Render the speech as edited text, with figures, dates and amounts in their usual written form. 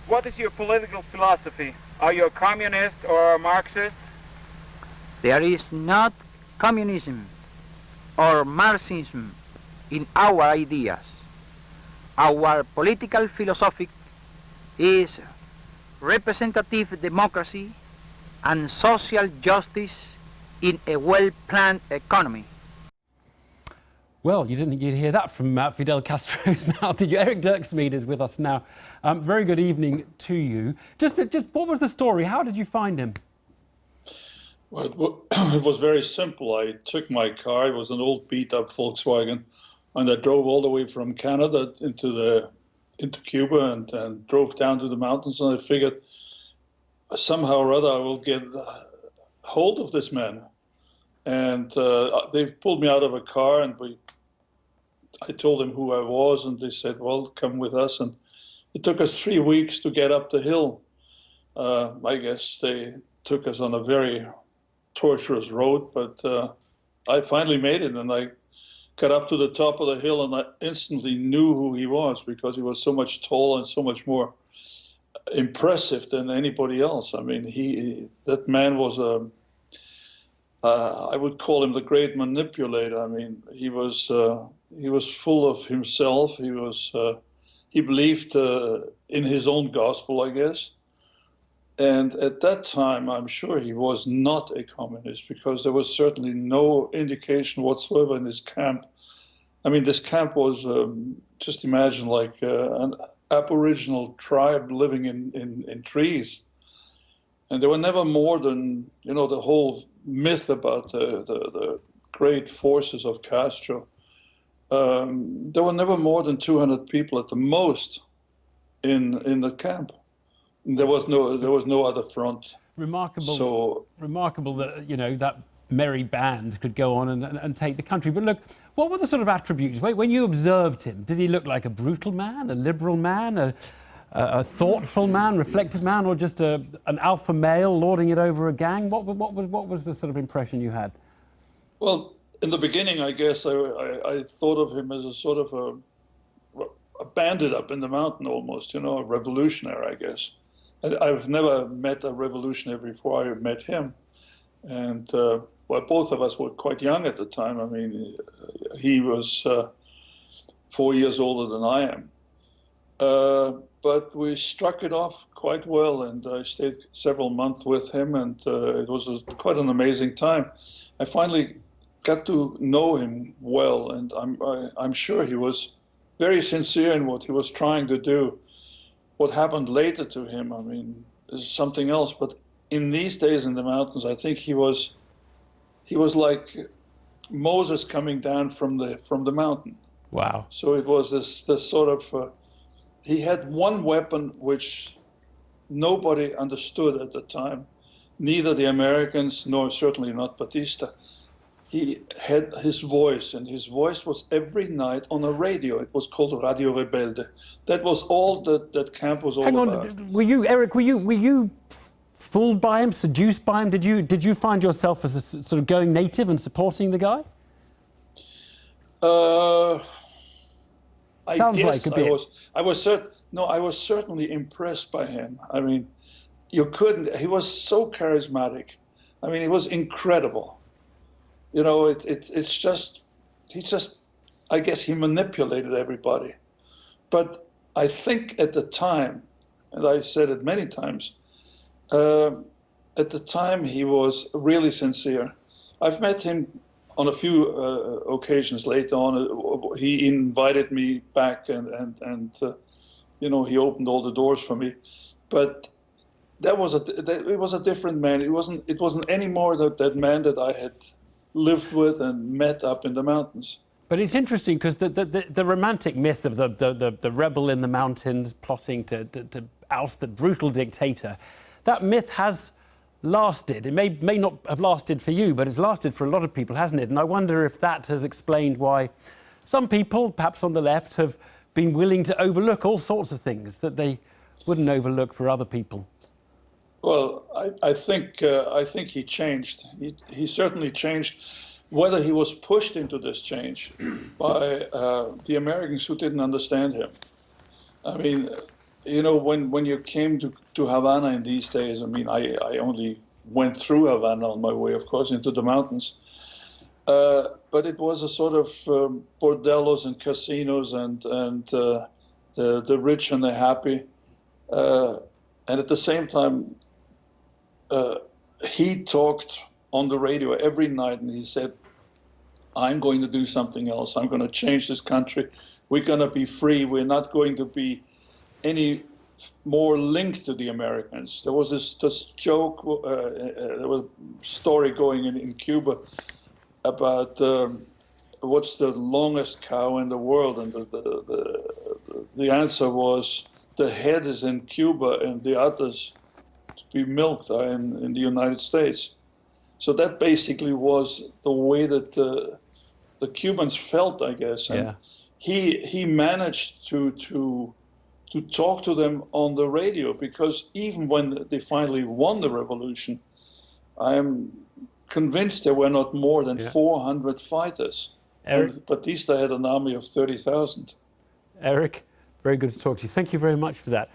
What is your political philosophy? Are you a communist or a Marxist? There is not communism or Marxism in our ideas. Our political philosophy is representative democracy and social justice in a well-planned economy. Well, you didn't think you'd hear that from Fidel Castro's mouth, did you? Erik Durschmied is with us now. Very good evening to you. Just what was the story? How did you find him? Well, it was very simple. I took my car. It was an old beat-up Volkswagen, and I drove all the way from Canada into Cuba and drove down to the mountains. And I figured somehow or other I will get hold of this man. And they've pulled me out of a car, and I told them who I was, and they said, well, come with us. And it took us 3 weeks to get up the hill. I guess they took us on a very tortuous road, but I finally made it, and I got up to the top of the hill, and I instantly knew who he was, because he was so much taller and so much more impressive than anybody else. I mean, that man was I would call him the great manipulator. I mean, he was full of himself. He believed in his own gospel, I guess. And at that time, I'm sure he was not a communist, because there was certainly no indication whatsoever in his camp. I mean, this camp was, just imagine, like an aboriginal tribe living in trees. And there were never more than, the whole myth about the great forces of Castro. There were never more than 200 people at the most in the camp. There was no other front. Remarkable that that merry band could go on and take the country. But look, what were the sort of attributes when you observed him? Did he look like a brutal man, a liberal man, a thoughtful man, reflective man, or just an alpha male lording it over a gang? What was the sort of impression you had? Well, in the beginning, I guess I thought of him as a sort of a bandit up in the mountain, almost, a revolutionary, I guess. I've never met a revolutionary before I met him. And, both of us were quite young at the time. I mean, he was 4 years older than I am. But we struck it off quite well, and I stayed several months with him, and it was quite an amazing time. I finally got to know him well, and I'm sure he was very sincere in what he was trying to do. What happened later to him, I mean, is something else. But in these days in the mountains, I think he was like Moses coming down from the mountain. Wow! So it was this sort of he had one weapon which nobody understood at the time, neither the Americans nor certainly not Batista. He had his voice, and his voice was every night on a radio. It was called Radio Rebelde. That was all that camp was all about. Hang on, were you, Erik? Were you fooled by him, seduced by him? Did you find yourself as a sort of going native and supporting the guy? Sounds like a bit. I was certainly impressed by him. I mean, he was so charismatic. I mean, he was incredible. I guess he manipulated everybody. But I think at the time, and I said it many times, at the time he was really sincere. I've met him on a few occasions later on. He invited me back, and he opened all the doors for me. But it was a different man. It wasn't any more that man that I had lived with and met up in the mountains. But it's interesting because the romantic myth of the rebel in the mountains plotting to oust the brutal dictator, that myth has lasted. It may not have lasted for you, but it's lasted for a lot of people, hasn't it? And I wonder if that has explained why some people, perhaps on the left, have been willing to overlook all sorts of things that they wouldn't overlook for other people. Well, I think he changed. He certainly changed. Whether he was pushed into this change by the Americans who didn't understand him. I mean, you know, when you came to Havana in these days, I mean, I only went through Havana on my way, of course, into the mountains. But it was a sort of bordellos and casinos and the rich and the happy. And at the same time, he talked on the radio every night, and he said, I'm going to do something else. I'm going to change this country. We're going to be free. We're not going to be any more linked to the Americans. There was this joke, there was a story going in Cuba about what's the longest cow in the world, and the answer was the head is in Cuba and the others to be milked are in the United States. So that basically was the way that the Cubans felt, I guess. And he managed to talk to them on the radio, because even when they finally won the revolution, I'm convinced there were not more than 400 fighters. Erik? Batista had an army of 30,000. Erik, very good to talk to you. Thank you very much for that.